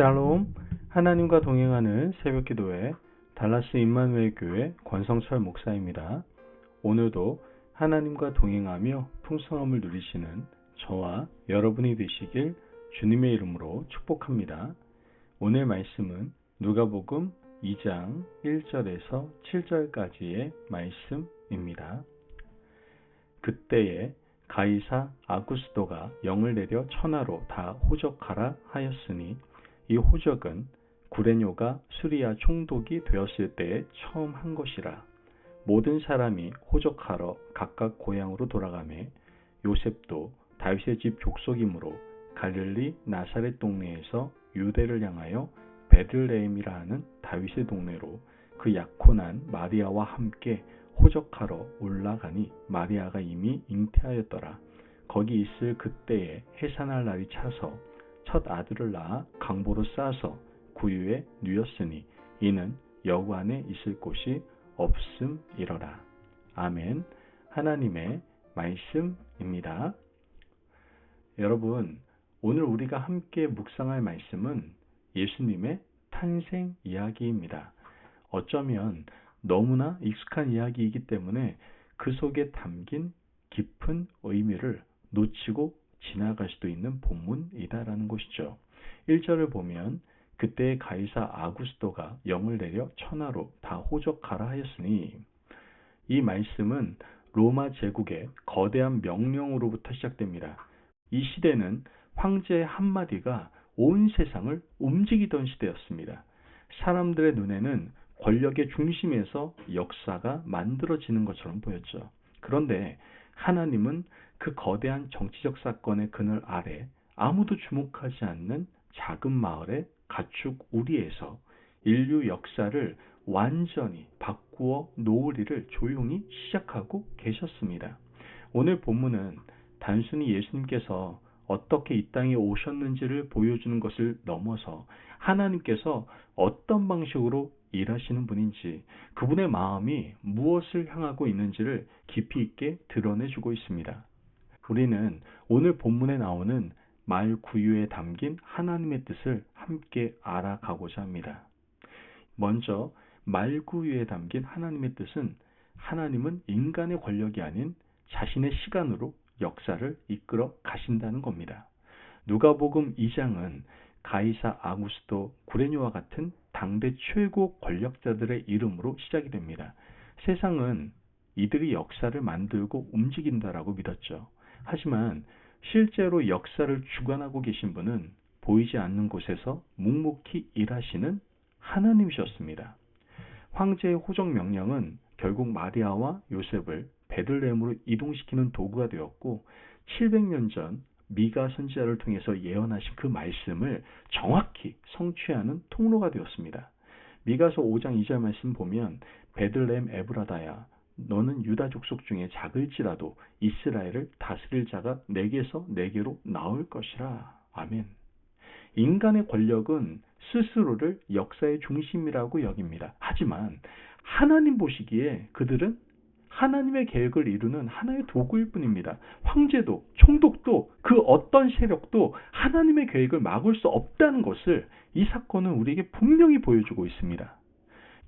샬롬, 하나님과 동행하는 새벽기도회 달라스 임마누엘 교회 권성철 목사입니다. 오늘도 하나님과 동행하며 풍성함을 누리시는 저와 여러분이 되시길 주님의 이름으로 축복합니다. 오늘 말씀은 누가복음 2장 1절에서 7절까지의 말씀입니다. 그때에 가이사 아구스도가 영을 내려 천하로 다 호적하라 하였으니 이 호적은 구레뇨가 수리아 총독이 되었을 때에 처음 한 것이라. 모든 사람이 호적하러 각각 고향으로 돌아가매 요셉도 다윗의 집 족속이므로 갈릴리 나사렛 동네에서 유대를 향하여 베들레헴이라 하는 다윗의 동네로 그 약혼한 마리아와 함께 호적하러 올라가니 마리아가 이미 잉태하였더라. 거기 있을 그때에 해산할 날이 차서 첫 아들을 낳아 강보로 싸서 구유에 누였으니 이는 여구 안에 있을 곳이 없음이러라. 아멘. 하나님의 말씀입니다. 여러분, 오늘 우리가 함께 묵상할 말씀은 예수님의 탄생 이야기입니다. 어쩌면 너무나 익숙한 이야기이기 때문에 그 속에 담긴 깊은 의미를 놓치고 지나갈 수도 있는 본문이다라는 것이죠. 1절을 보면 그때 가이사 아구스도가 영을 내려 천하로 다 호적하라 하였으니, 이 말씀은 로마 제국의 거대한 명령으로부터 시작됩니다. 이 시대는 황제의 한마디가 온 세상을 움직이던 시대였습니다. 사람들의 눈에는 권력의 중심에서 역사가 만들어지는 것처럼 보였죠. 그런데 하나님은 그 거대한 정치적 사건의 그늘 아래 아무도 주목하지 않는 작은 마을의 가축 우리에서 인류 역사를 완전히 바꾸어 놓으리를 조용히 시작하고 계셨습니다. 오늘 본문은 단순히 예수님께서 어떻게 이 땅에 오셨는지를 보여주는 것을 넘어서 하나님께서 어떤 방식으로 일하시는 분인지, 그분의 마음이 무엇을 향하고 있는지를 깊이 있게 드러내주고 있습니다. 우리는 오늘 본문에 나오는 말 구유에 담긴 하나님의 뜻을 함께 알아가고자 합니다. 먼저 말 구유에 담긴 하나님의 뜻은, 하나님은 인간의 권력이 아닌 자신의 시간으로 역사를 이끌어 가신다는 겁니다. 누가복음 2장은 가이사 아구스도 구레뇨와 같은 당대 최고 권력자들의 이름으로 시작이 됩니다. 세상은 이들이 역사를 만들고 움직인다라고 믿었죠. 하지만 실제로 역사를 주관하고 계신 분은 보이지 않는 곳에서 묵묵히 일하시는 하나님이셨습니다. 황제의 호적 명령은 결국 마리아와 요셉을 베들레헴으로 이동시키는 도구가 되었고, 700년 전 미가 선지자를 통해서 예언하신 그 말씀을 정확히 성취하는 통로가 되었습니다. 미가서 5장 2절 말씀 보면 베들레헴 에브라다야, 너는 유다 족속 중에 작을지라도 이스라엘을 다스릴 자가 내게서 내게로 나올 것이라. 아멘. 인간의 권력은 스스로를 역사의 중심이라고 여깁니다. 하지만 하나님 보시기에 그들은 하나님의 계획을 이루는 하나의 도구일 뿐입니다. 황제도, 총독도, 그 어떤 세력도 하나님의 계획을 막을 수 없다는 것을 이 사건은 우리에게 분명히 보여주고 있습니다.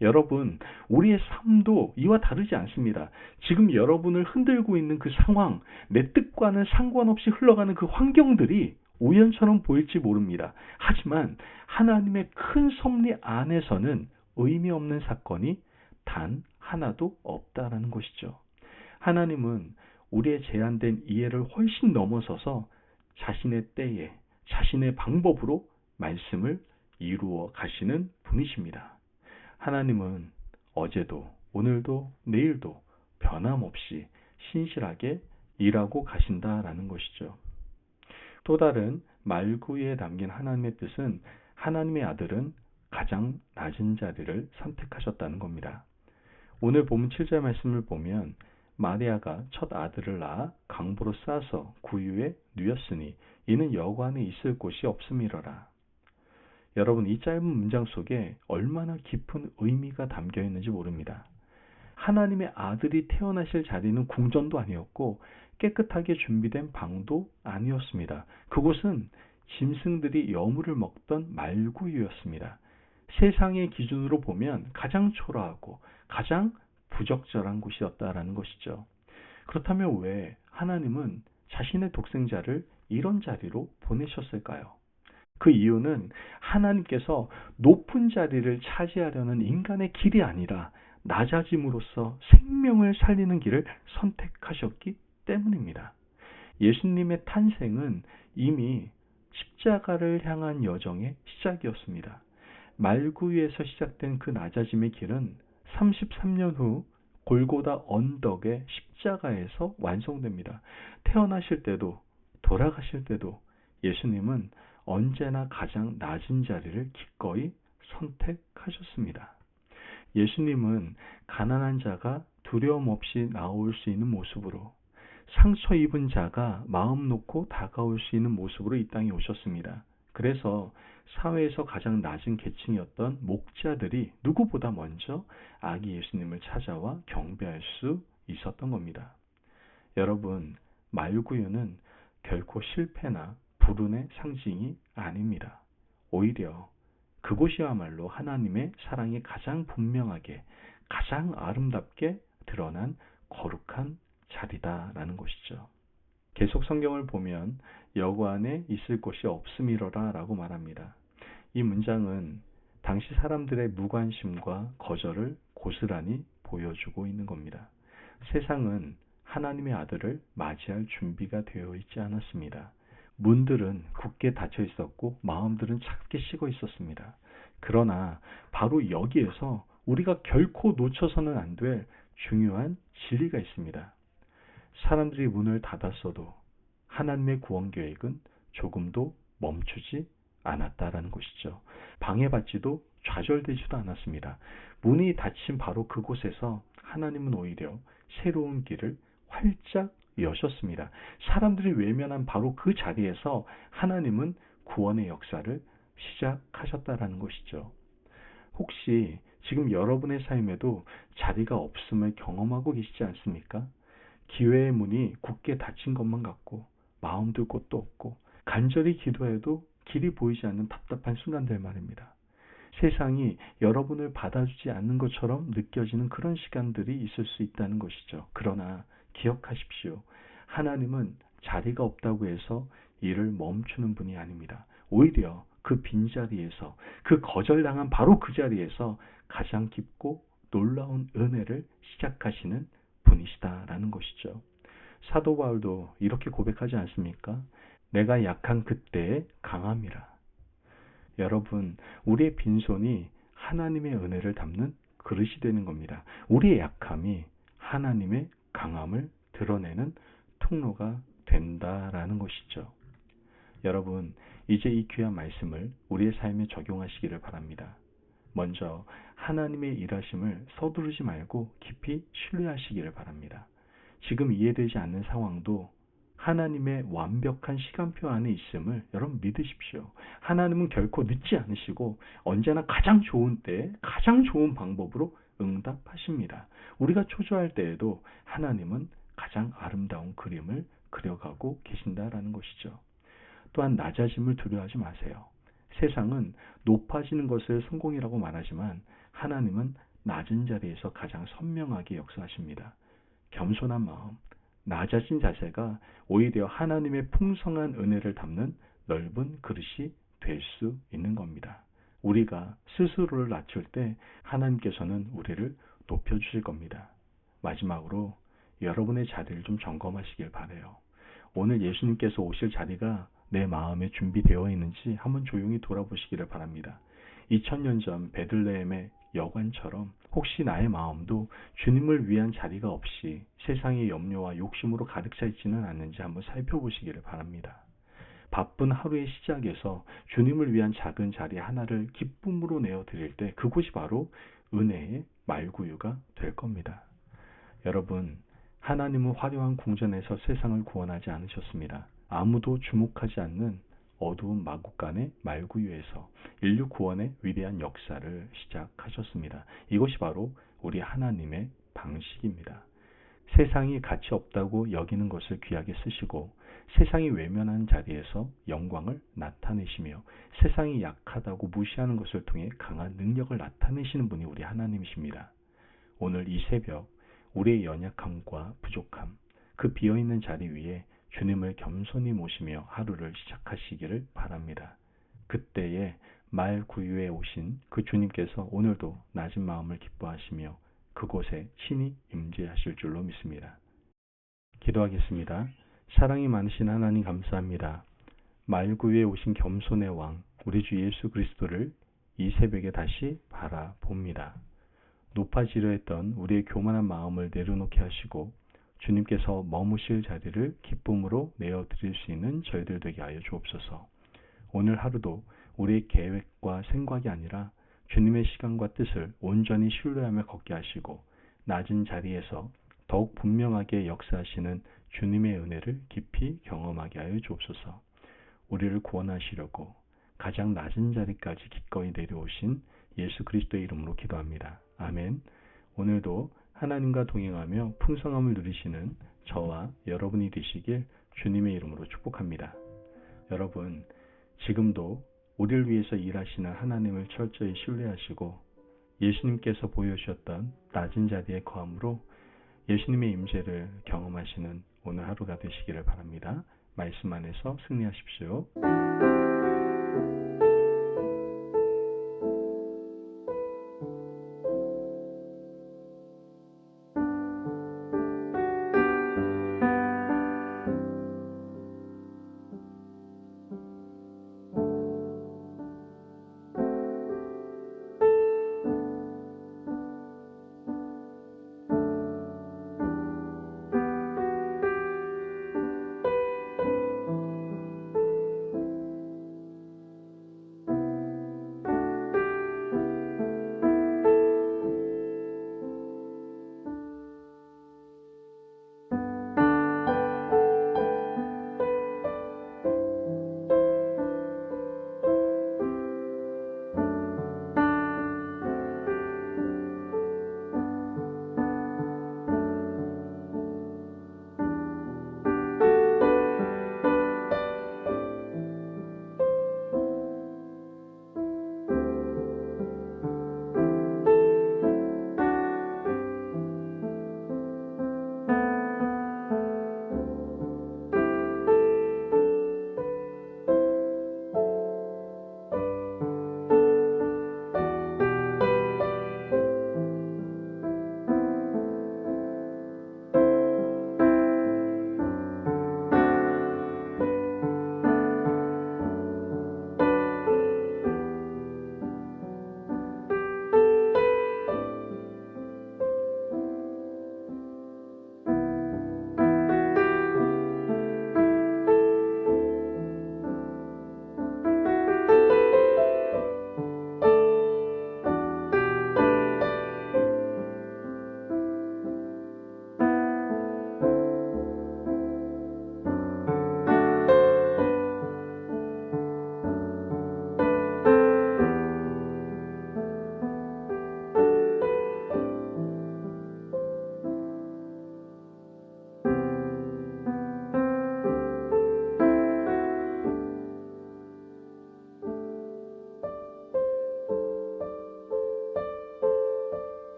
여러분, 우리의 삶도 이와 다르지 않습니다. 지금 여러분을 흔들고 있는 그 상황, 내 뜻과는 상관없이 흘러가는 그 환경들이 우연처럼 보일지 모릅니다. 하지만 하나님의 큰 섭리 안에서는 의미 없는 사건이 단 하나도 없다라는 것이죠. 하나님은 우리의 제한된 이해를 훨씬 넘어서서 자신의 때에, 자신의 방법으로 말씀을 이루어 가시는 분이십니다. 하나님은 어제도, 오늘도, 내일도 변함없이 신실하게 일하고 가신다라는 것이죠. 또 다른 말구에 담긴 하나님의 뜻은, 하나님의 아들은 가장 낮은 자리를 선택하셨다는 겁니다. 오늘 본문 7절 말씀을 보면 마리아가 첫 아들을 낳아 강보로 싸서 구유에 누였으니 이는 여구 안에 있을 곳이 없음이러라. 여러분, 이 짧은 문장 속에 얼마나 깊은 의미가 담겨 있는지 모릅니다. 하나님의 아들이 태어나실 자리는 궁전도 아니었고 깨끗하게 준비된 방도 아니었습니다. 그곳은 짐승들이 여물을 먹던 말구유였습니다. 세상의 기준으로 보면 가장 초라하고 가장 부적절한 곳이었다라는 것이죠. 그렇다면 왜 하나님은 자신의 독생자를 이런 자리로 보내셨을까요? 그 이유는 하나님께서 높은 자리를 차지하려는 인간의 길이 아니라 낮아짐으로써 생명을 살리는 길을 선택하셨기 때문입니다. 예수님의 탄생은 이미 십자가를 향한 여정의 시작이었습니다. 말구유에서 시작된 그 낮아짐의 길은 33년 후 골고다 언덕의 십자가에서 완성됩니다. 태어나실 때도 돌아가실 때도 예수님은 언제나 가장 낮은 자리를 기꺼이 선택하셨습니다. 예수님은 가난한 자가 두려움 없이 나올 수 있는 모습으로, 상처 입은 자가 마음 놓고 다가올 수 있는 모습으로 이 땅에 오셨습니다. 그래서 사회에서 가장 낮은 계층이었던 목자들이 누구보다 먼저 아기 예수님을 찾아와 경배할 수 있었던 겁니다. 여러분, 말구유는 결코 실패나 불운의 상징이 아닙니다. 오히려 그곳이야말로 하나님의 사랑이 가장 분명하게, 가장 아름답게 드러난 거룩한 자리다라는 것이죠. 계속 성경을 보면 여관에 있을 곳이 없음이로라 라고 말합니다. 이 문장은 당시 사람들의 무관심과 거절을 고스란히 보여주고 있는 겁니다. 세상은 하나님의 아들을 맞이할 준비가 되어 있지 않았습니다. 문들은 굳게 닫혀 있었고 마음들은 차갑게 식어 있었습니다. 그러나 바로 여기에서 우리가 결코 놓쳐서는 안 될 중요한 진리가 있습니다. 사람들이 문을 닫았어도 하나님의 구원 계획은 조금도 멈추지 않았다라는 것이죠. 방해받지도 좌절되지도 않았습니다. 문이 닫힌 바로 그곳에서 하나님은 오히려 새로운 길을 활짝 여셨습니다. 사람들이 외면한 바로 그 자리에서 하나님은 구원의 역사를 시작하셨다라는 것이죠. 혹시 지금 여러분의 삶에도 자리가 없음을 경험하고 계시지 않습니까? 기회의 문이 굳게 닫힌 것만 같고 마음 둘 곳도 없고 간절히 기도해도 길이 보이지 않는 답답한 순간들 말입니다. 세상이 여러분을 받아주지 않는 것처럼 느껴지는 그런 시간들이 있을 수 있다는 것이죠. 그러나 기억하십시오. 하나님은 자리가 없다고 해서 일을 멈추는 분이 아닙니다. 오히려 그 빈자리에서, 그 거절당한 바로 그 자리에서 가장 깊고 놀라운 은혜를 시작하시는 분이시다라는 것이죠. 사도 바울도 이렇게 고백하지 않습니까? 내가 약한 그때에 강함이라. 여러분, 우리의 빈손이 하나님의 은혜를 담는 그릇이 되는 겁니다. 우리의 약함이 하나님의 강함을 드러내는 통로가 된다라는 것이죠. 여러분, 이제 이 귀한 말씀을 우리의 삶에 적용하시기를 바랍니다. 먼저 하나님의 일하심을 서두르지 말고 깊이 신뢰하시기를 바랍니다. 지금 이해되지 않는 상황도 하나님의 완벽한 시간표 안에 있음을 여러분 믿으십시오. 하나님은 결코 늦지 않으시고 언제나 가장 좋은 때에 가장 좋은 방법으로 응답하십니다. 우리가 초조할 때에도 하나님은 가장 아름다운 그림을 그려가고 계신다라는 것이죠. 또한 낮아짐을 두려워하지 마세요. 세상은 높아지는 것을 성공이라고 말하지만 하나님은 낮은 자리에서 가장 선명하게 역사하십니다. 겸손한 마음, 낮아진 자세가 오히려 하나님의 풍성한 은혜를 담는 넓은 그릇이 될 수 있는 겁니다. 우리가 스스로를 낮출 때 하나님께서는 우리를 높여주실 겁니다. 마지막으로 여러분의 자리를 좀 점검하시길 바라요. 오늘 예수님께서 오실 자리가 내 마음에 준비되어 있는지 한번 조용히 돌아보시기를 바랍니다. 2000년 전 베들레헴의 여관처럼 혹시 나의 마음도 주님을 위한 자리가 없이 세상의 염려와 욕심으로 가득 차 있지는 않는지 한번 살펴보시기를 바랍니다. 바쁜 하루의 시작에서 주님을 위한 작은 자리 하나를 기쁨으로 내어드릴 때 그곳이 바로 은혜의 말구유가 될 겁니다. 여러분, 하나님은 화려한 궁전에서 세상을 구원하지 않으셨습니다. 아무도 주목하지 않는 어두운 마구간의 말구유에서 인류 구원의 위대한 역사를 시작하셨습니다. 이것이 바로 우리 하나님의 방식입니다. 세상이 가치 없다고 여기는 것을 귀하게 쓰시고 세상이 외면하는 자리에서 영광을 나타내시며 세상이 약하다고 무시하는 것을 통해 강한 능력을 나타내시는 분이 우리 하나님이십니다. 오늘 이 새벽 우리의 연약함과 부족함, 그 비어있는 자리 위에 주님을 겸손히 모시며 하루를 시작하시기를 바랍니다. 그때에 말 구유에 오신 그 주님께서 오늘도 낮은 마음을 기뻐하시며 그곳에 친히 임재하실 줄로 믿습니다. 기도하겠습니다. 사랑이 많으신 하나님 감사합니다. 말 구유에 오신 겸손의 왕 우리 주 예수 그리스도를 이 새벽에 다시 바라봅니다. 높아지려 했던 우리의 교만한 마음을 내려놓게 하시고 주님께서 머무실 자리를 기쁨으로 내어드릴 수 있는 저희들 되게 하여 주옵소서. 오늘 하루도 우리의 계획과 생각이 아니라 주님의 시간과 뜻을 온전히 신뢰하며 걷게 하시고 낮은 자리에서 더욱 분명하게 역사하시는 주님의 은혜를 깊이 경험하게 하여 주옵소서. 우리를 구원하시려고 가장 낮은 자리까지 기꺼이 내려오신 예수 그리스도의 이름으로 기도합니다. 아멘. 오늘도 하나님과 동행하며 풍성함을 누리시는 저와 여러분이 되시길 주님의 이름으로 축복합니다. 여러분, 지금도 우리를 위해서 일하시는 하나님을 철저히 신뢰하시고 예수님께서 보여주셨던 낮은 자리의 거함으로 예수님의 임재를 경험하시는 오늘 하루가 되시기를 바랍니다. 말씀 안에서 승리하십시오.